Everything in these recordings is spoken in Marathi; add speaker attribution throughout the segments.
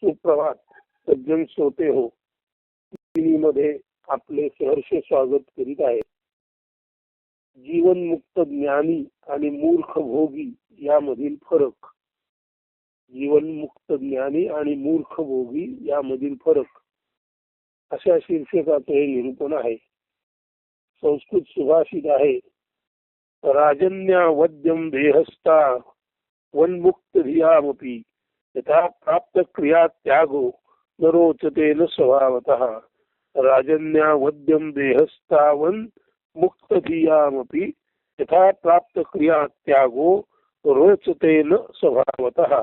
Speaker 1: सुप्रभात सज्जन श्रोते हो. मध्ये आपले सहर्ष स्वागत करीत आहे. जीवनमुक्त ज्ञानी आणि मूर्ख भोगी यामधील फरक. जीवनमुक्त ज्ञानी आणि मूर्ख भोगी यामधील फरक अशा शीर्षकाचं हे निरूपण आहे. संस्कृत सुभाषित आहे, राजन्यावद्यम देहस्था वन्मुक्त धियामपि यथा प्राप्त क्रिया त्यागो न रोचते न स्वभावतः. राजन्यावद्यम देहस्थावन मुक्त धियामपि यथा प्राप्त क्रिया त्यागो रोचते न स्वभावतः.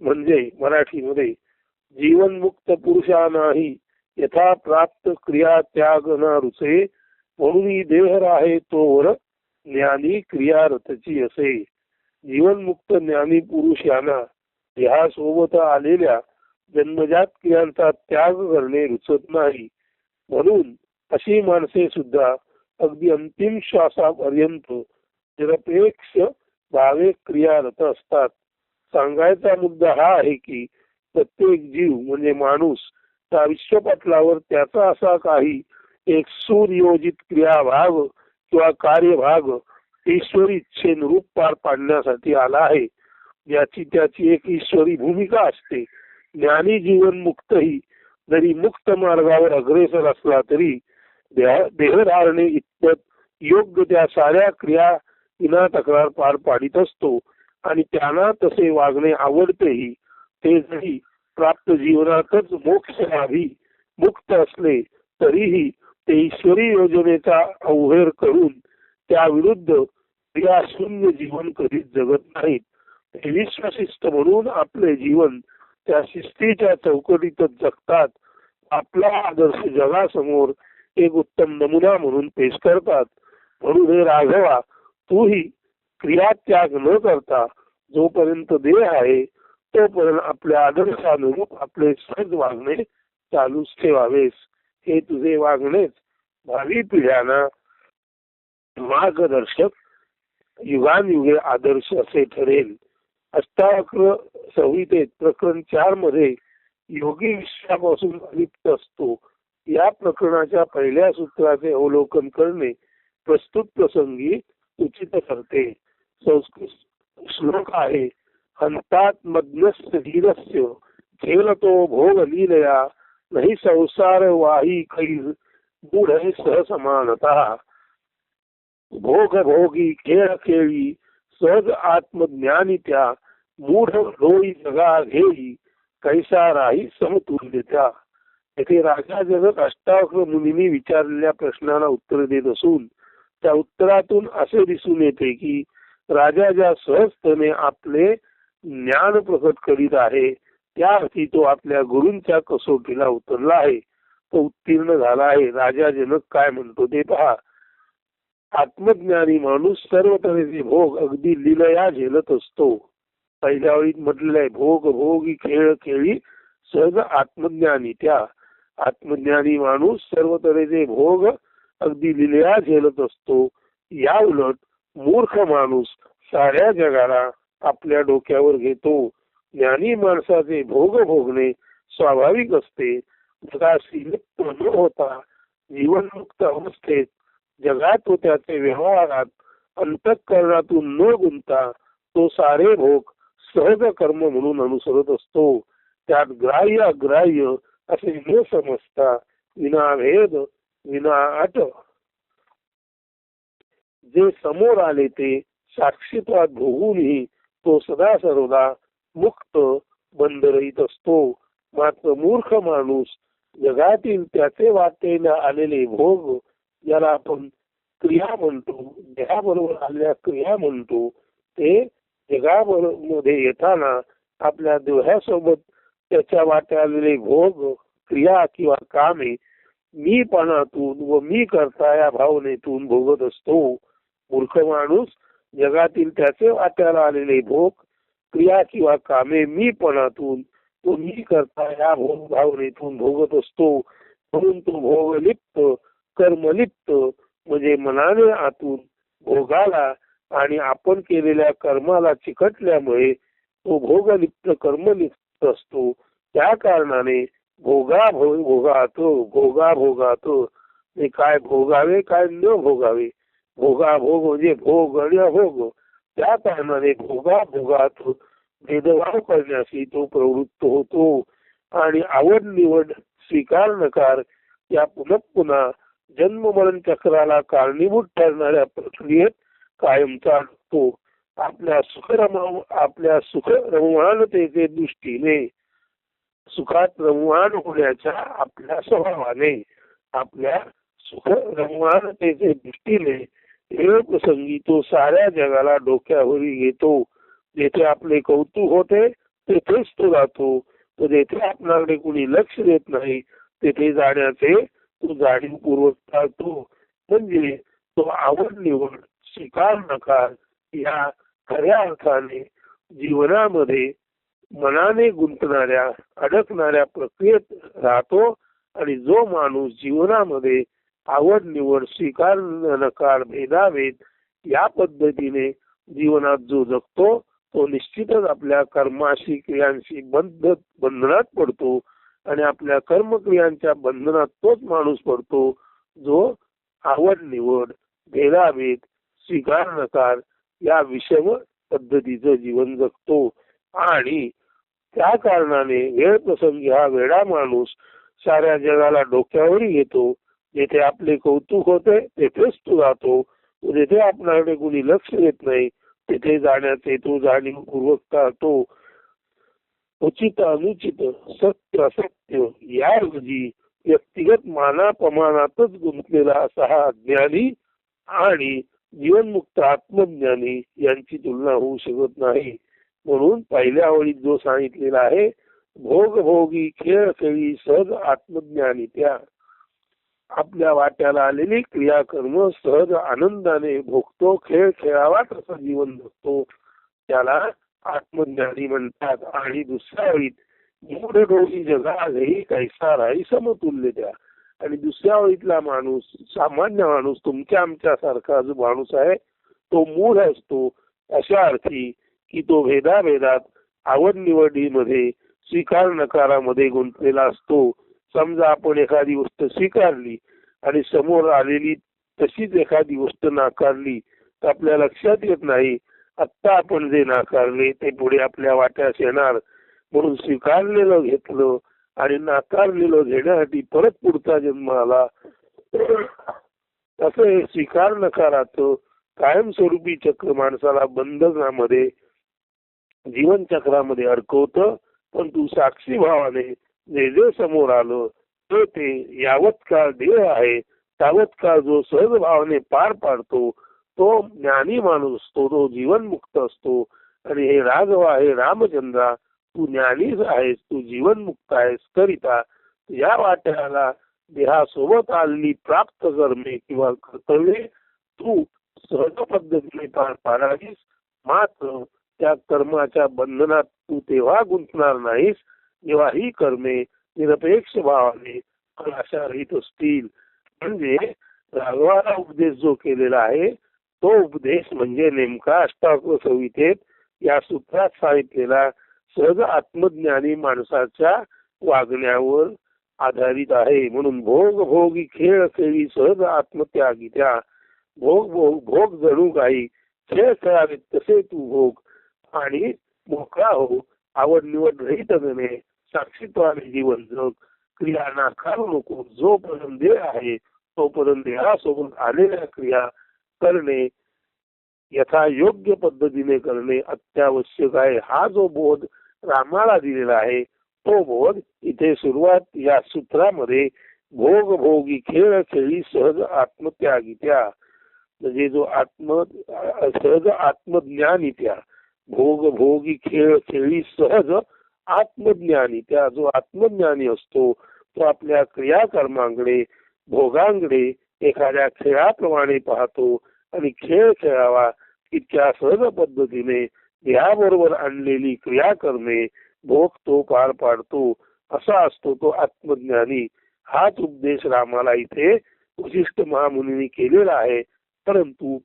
Speaker 1: म्हणजे मराठीमध्ये, जीवनमुक्त पुरुषांनाही यथा प्राप्त क्रिया त्याग न रुचे, म्हणून देह राहे तोवर ज्ञानी क्रियारतची असे. जीवनमुक्त ज्ञानी पुरुष यांना देहासोबत आलेल्या जन्मजात क्रियांचा त्याग करणे रुचत नाही. म्हणून अशी माणसे सुद्धा अगदी अंतिम श्वासापर्यंत निरपेक्ष भावे क्रियारत असतात. सांगायचा मुद्दा हा आहे की प्रत्येक जीव म्हणजे माणूस त्या विश्वपटलावर त्याचा असा काही एक सुनियोजित क्रियाभाग किंवा कार्यभाग ईश्वरी इच्छेनुरूप पार पाडण्यासाठी आला आहे, ज्याची त्याची एक ईश्वरी भूमिका असते. ज्ञानी जीवन मुक्तही जरी मुक्त मार्गावर अग्रेसर असला तरी देहधारणे इतपत योग्य त्या साऱ्या क्रिया विना तक्रार पार पाडित असतो आणि त्यांना तसे वागणे आवडतेही. ते जरी प्राप्त जीवनातच मोक्षाभी मुक्त असले तरीही ते ईश्वरी योजनेचा अवहेर करून त्याविरुद्ध क्रियाशून्य जीवन कधीच जगत नाहीत. ते विश्वशिस्त म्हणून आपले जीवन त्या शिस्तीच्या चौकटीतच जगतात. आपला आदर्श जगासमोर एक उत्तम नमुना म्हणून पेश करतात. म्हणून हे राघवा, तूही क्रियात्याग न करता जोपर्यंत देह आहे तोपर्यंत आपल्या आदर्शानुरूप आपले सहज वागणे चालूच ठेवावेस. हे तुझे वागणेच भावी पिढ्यांना मार्गदर्शक, युगानयुगे आदर्श असे ठरेल. अष्टावक्र संहितेत प्रकरण 4 मध्ये योगी विश्वापासून अलिप्त असतो या प्रकरणाच्या पहिल्या सूत्राचे अवलोकन करणे प्रस्तुत प्रसंगी उचित ठरते. संस्कृत श्लोक आहे, हंतात मग्नस्य धीरस्य खेलतो भोग लीलया नाही संसार वाही कैर मूढ सहसमानता. भोग भोगी खेळ खेळी सहज आत्मज्ञानी त्या मूढ डोळी जगा घेई कैसा राही समतुल्य त्या. येथे राजा जनक अष्टावक्र मुनींनी विचारलेल्या प्रश्नाला उत्तर देत असून त्या उत्तरातून असे दिसून येते की राजा ज्या सहजतेने आपले ज्ञान प्रकट करीत आहे त्या अर्थी तो आपल्या गुरूंच्या कसोटीला उतरला आहे, तो उत्तीर्ण झाला आहे. राजा जनक काय म्हणतो ते पहा. आत्मज्ञानी माणूस सर्व तऱ्हेचे भोग अगदी लीलया झेलत असतो. पहिल्या वेळी म्हटलेलं आहे, भोग भोगी खेळ खेळी सहज आत्मज्ञानी त्या. आत्मज्ञानी माणूस सर्व तऱ्हेचे भोग अगदी लीलया झेलत असतो. या उलट मूर्ख माणूस साऱ्या जगाला आपल्या डोक्यावर घेतो. ज्ञानी माणसाचे भोग भोगणे स्वाभाविक असते. जगाशी लिप्त न होता जीवनमुक्त अवस्थेत जगात व त्याचे व्यवहारात अंतःकरणातून न गुंता तो सारे भोग सहज कर्म म्हणून अनुसरत असतो. त्यात ग्राह्य अग्राह्य असे न समजता विना भेद विना अट जे समोर आले ते साक्षीत्वात भोगूनही तो सदा सर्वदा मुक्त बंद रहित असतो. मात्र मूर्ख माणूस जगातील त्याचे वाटेला आलेले भोग, ज्याला आपण क्रिया म्हणतो, देहाबरोबर आलेल्या क्रिया म्हणतो, ते जगामध्ये येताना आपल्या देहासोबत त्याच्या वाटे आलेले भोग, क्रिया किंवा कामे मीपणातून व मी करता या भावनेतून भोगत असतो. मूर्ख माणूस जगातील त्याचे वाट्याला आलेले भोग, क्रिया किंवा कामे मीपणातून तो मी करता या भोग भावनेतून भोगत असतो. म्हणून तो भोगलिप्त कर्मलिप्त म्हणजे मनाने आतून भोगाला आणि आपण केलेल्या कर्माला चिकटल्यामुळे तो भोगलिप्त कर्मलिप्त असतो. त्या कारणाने भोगाभोगातो हे काय भोगावे काय न भोगावे, भोगाभोग म्हणजे भोग आणि अभोग, त्या कारणाने भोगाभोगात भेदभाव करण्याशी तो प्रवृत्त होतो आणि आवड निवड स्वीकार नकार या पुन्हा पुन्हा जन्म मरण चक्राला कारणीभूत ठरणाऱ्या प्रक्रियेत कायमचा असतो. आपल्या सुख रममानतेचे दृष्टीने, सुखात रममाण होण्याच्या आपल्या स्वभावाने, आपल्या सुख रममानतेचे दृष्टीने वेळ प्रसंगी तो साऱ्या जगाला डोक्यावरी घेतो. जेथे आपले कौतुक होते तेथेच तो जातो, तर जेथे आपल्याकडे कुणी लक्ष देत नाही तेथे जाण्याचे तो जाणीवपूर्वक टाळतो. म्हणजे तो आवड निवड स्वीकार नकार या खऱ्या अर्थाने जीवनामध्ये मनाने गुंतणाऱ्या अडकणाऱ्या प्रक्रियेत राहतो. आणि जो माणूस जीवनामध्ये आवड निवड स्वीकार नकार भेदाभेद या पद्धतीने जीवनात जो जगतो तो निश्चितच आपल्या कर्माशी क्रियांशी बंधनात पडतो. आणि आपल्या कर्मक्रियांच्या बंधनात तोच माणूस पडतो जो आवड निवड भेदाभेद स्वीकार नकार या विषम पद्धतीचं जीवन जगतो. आणि त्या कारणाने वेळ प्रसंगी हा वेडा माणूस साऱ्या जगाला डोक्यावरी घेतो. जेथे आपले कौतुक होते तेथेच तो जातो, जेथे आपल्याकडे कुणी लक्ष देत नाही तेथे जाण्याचे तो जाणीवपूर्वक टाळतो. उचित अनुचित सत्य असत्य याऐवजी व्यक्तिगत मानापमानातच गुंतलेला असा हा अज्ञानी आणि जीवनमुक्त आत्मज्ञानी यांची तुलना होऊ शकत नाही. म्हणून पहिल्या ओळीत जो सांगितलेला आहे, भोगभोगी खेळ खेळी सहज आत्मज्ञानी त्या, आपल्या वाट्याला आलेली क्रियाकर्म सहज आनंदाने भोगतो, खेळ खेळावा तसं जीवन जगतो, त्याला आत्मज्ञानी म्हणतात. आणि दुसऱ्या ओळीत मूढ डोळी जगा घरी कैसा राही समतुल्य त्या, आणि दुसऱ्या ओळीतला माणूस सामान्य माणूस तुमच्या आमच्या सारखा जो माणूस आहे तो मूढ असतो, अशा अर्थी की तो भेदाभेदात आवड निवडीमध्ये स्वीकार नकारामध्ये गुंतलेला असतो. समजा आपण एखादी गोष्ट स्वीकारली आणि समोर आलेली तशीच एखादी गोष्ट नाकारली तर आपल्या लक्षात येत नाही आत्ता आपण जे नाकारले ते पुढे आपल्या वाट्यास येणार, म्हणून स्वीकारलेलं घेतलं आणि नाकारलेलं घेण्यासाठी परत पुढचा जन्म आला. तसं हे स्वीकार नकाराचं कायमस्वरूपी चक्र माणसाला बंधनामध्ये जीवन चक्रामध्ये अडकवतं. पण तू साक्षी भावाने जे जे समोर आलं ते यावत काळ देह आहे तावत काळ जो सहज भावाने पार पाडतो तो ज्ञानी माणूस असतो, तो जीवनमुक्त असतो. आणि हे राघव आहे रामचंद्रा, तू ज्ञानीच आहेस, तू जीवनमुक्त आहेस करिता या वाट्याला देहासोबत आलेली प्राप्त कर्मे किंवा कर्तव्ये तू सहज पद्धतीने पार पाडावीस. मात्र त्या कर्माच्या बंधनात तू तेव्हा गुंतणार नाहीस जेव्हा ही कर्मे निरपेक्ष भावाने अशा रहित असतील. म्हणजे राघवाला उपदेश जो केलेला आहे तो उपदेश म्हणजे नेमका अष्टावक्र संहितेत या सूत्रात सांगितलेला सहज आत्मज्ञानी माणसाच्या वागण्यावर आधारित आहे. म्हणून भोग भोगी खेळ खेळी सहज आत्मत्यागी त्या, भोग जणू काही खेळ खेळावे तसे तू भोग आणि मोकळा हो, आवड निवड रहित गणे साक्षीत्वाने जीवन जग, क्रिया नाकारू नको, जोपर्यंत देह आहे तोपर्यंत देहासोबत आलेल्या क्रिया करणे यथा योग्य पद्धतीने करणे अत्यावश्यक आहे. हा जो बोध रामाला दिलेला आहे तो बोध इथे सुरुवात या सूत्रामध्ये भोग भोगी खेळ खेळी सहज आत्मत्यागी त्या, म्हणजे जो सहज आत्मज्ञानी त्या, भोग भोगी खेळ खेळी सहज आत्मज्ञानी त्या, जो आत्मज्ञानी असतो तो आपल्या क्रियाकर्मांकडे भोगांकडे एखाद्या खेळाप्रमाणे पाहतो आणि खेळ खेळावा इतक्या सहज पद्धतीने देहाबरोबर आणलेली क्रियाकर्मे भोग तो पार पाडतो, असा असतो तो आत्मज्ञानी. हाच उपदेश रामाला इथे वशिष्ठ महामुनींनी केलेला आहे. परंतु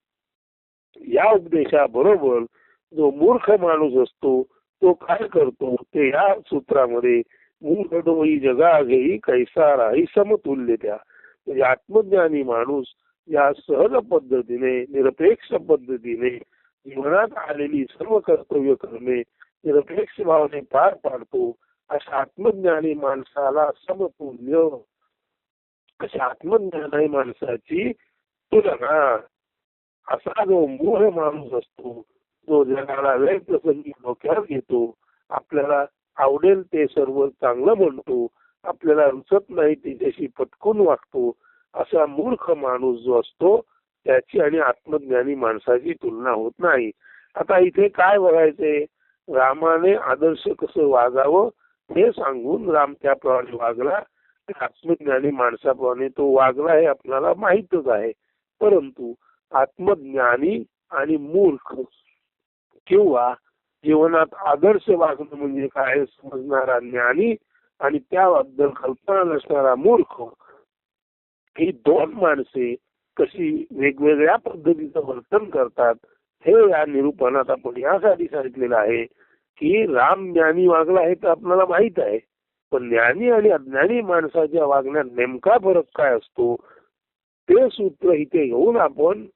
Speaker 1: या उपदेशाबरोबर जो मूर्ख माणूस असतो तो काय करतो ते या सूत्रामध्ये मूढ डोई जगा घेई कैसा राही समतुल्य त्या. म्हणजे आत्मज्ञानी माणूस या सहज पद्धतीने निरपेक्ष पद्धतीने जीवनात आलेली सर्व कर्तव्य करणे निरपेक्ष भावने पार पाडतो. अशा आत्मज्ञानी माणसाला समतुल्य, अशा आत्मज्ञानी माणसाची तुलना असा जो मूढ माणूस असतो, जो जगाला वेळ प्रसंगी डोक्यावर घेतो, आपल्याला आवडेल ते सर्व चांगलं म्हणतो, आपल्याला रुचत नाही त्याच्याशी पटकून वागतो, असा मूर्ख माणूस जो असतो त्याची आणि आत्मज्ञानी माणसाची तुलना होत नाही. आता इथे काय बघायचंय, रामाने आदर्श कसं वागावं हे सांगून राम त्याप्रमाणे वागला, आत्मज्ञानी माणसाप्रमाणे तो वागला हे आपल्याला माहीतच आहे. परंतु आत्मज्ञानी आणि मूर्ख किंवा जीवनात आदर्श वागणं म्हणजे काय समजणारा ज्ञानी आणि त्याबद्दल कल्पना नसणारा मूर्ख, ही दोन माणसे कशी वेगवेगळ्या पद्धतीचं वर्तन करतात हे या निरूपणात आपण यासाठी सांगितलेलं आहे की राम ज्ञानी वागला हे तर आपल्याला माहित आहे, पण ज्ञानी आणि अज्ञानी माणसाच्या वागण्यात नेमका फरक काय असतो ते सूत्र इथे घेऊन आपण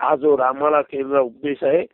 Speaker 1: हा जो रामाला केलेला उपदेश आहे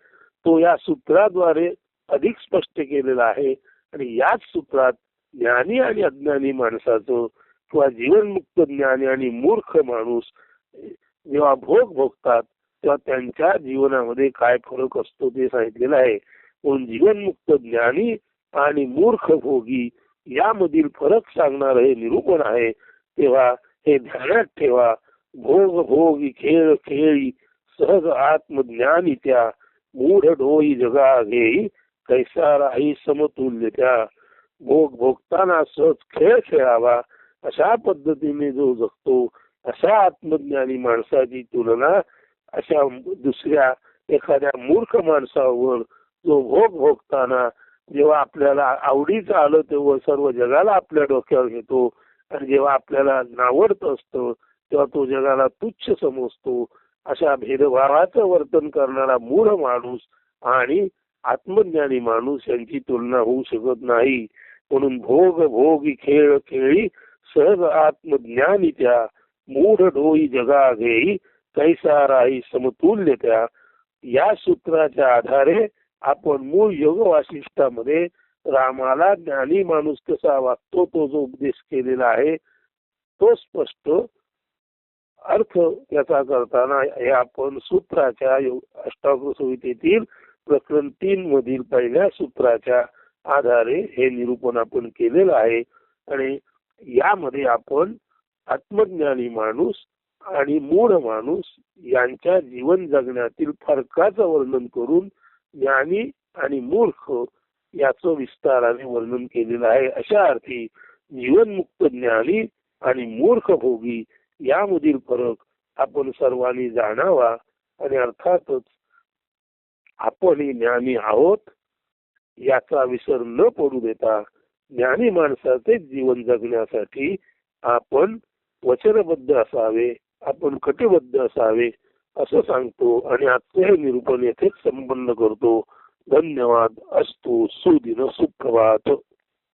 Speaker 1: तो या सूत्राद्वारे अधिक स्पष्ट केलेला आहे. आणि याच सूत्रात ज्ञानी आणि अज्ञानी माणसाचं किंवा जीवनमुक्त ज्ञानी आणि मूर्ख माणूस जेव्हा भोग भोगतात तेव्हा त्यांच्या जीवनामध्ये काय फरक असतो ते सांगितलेलं आहे. म्हणून जीवनमुक्त ज्ञानी आणि मूर्ख भोगी यामधील फरक सांगणार हे निरूपण आहे. तेव्हा हे ध्यानात ठेवा. भोग भोगी खेळ खेळी सहज आत्मज्ञानी त्या, मूढ डोई जगा घेई कैसा राही समतुल्य त्या. भोग भोगताना सहज खेळ खेळावा अशा पद्धतीने जो जगतो अशा आत्मज्ञानी माणसाची तुलना अशा दुसऱ्या एखाद्या मूर्ख माणसावर जो भोग भोगताना जेव्हा आपल्याला आवडीचं आलं तेव्हा सर्व जगाला आपल्या डोक्यावर घेतो आणि जेव्हा आपल्याला नावडतं असतं तेव्हा तो जगाला तुच्छ समजतो, अशा भेदभावाचं वर्तन करणारा मूढ माणूस आणि आत्मज्ञानी माणूस यांची तुलना होऊ शकत नाही. म्हणून भोग भोगी खेळ खेळी सहज आत्मज्ञानी त्या, मूढ डोई जगा घेई कैसा राही समतुल्य त्या. या सूत्राच्या आधारे आपण मूळ योग वासिष्ठामध्ये रामाला ज्ञानी माणूस कसा वागतो तो जो उपदेश केलेला आहे तो स्पष्ट अर्थ याचा करताना हे आपण सूत्राच्या अष्टावक्र संहितेतील प्रकरण 3 मधील पहिल्या सूत्राच्या आधारे हे निरूपण आपण केलेलं आहे. आणि यामध्ये आपण आत्मज्ञानी माणूस आणि मूढ माणूस यांच्या जीवन जगण्यातील फरकाचं वर्णन करून ज्ञानी आणि मूर्ख याचं विस्ताराने वर्णन केलेलं आहे. अशा अर्थी जीवनमुक्त ज्ञानी आणि मूर्ख भोगी यामधील फरक आपण सर्वांनी जाणावा आणि अर्थातच आपणही ज्ञानी आहोत याचा विसर न पडू देता ज्ञानी माणसाचे जीवन जगण्यासाठी आपण वचनबद्ध असावे, आपण कटिबद्ध असावे असं सांगतो आणि आजचे हे निरूपण येथेच संपन्न करतो. धन्यवाद. अस्तु. सुदिन सुप्रभात.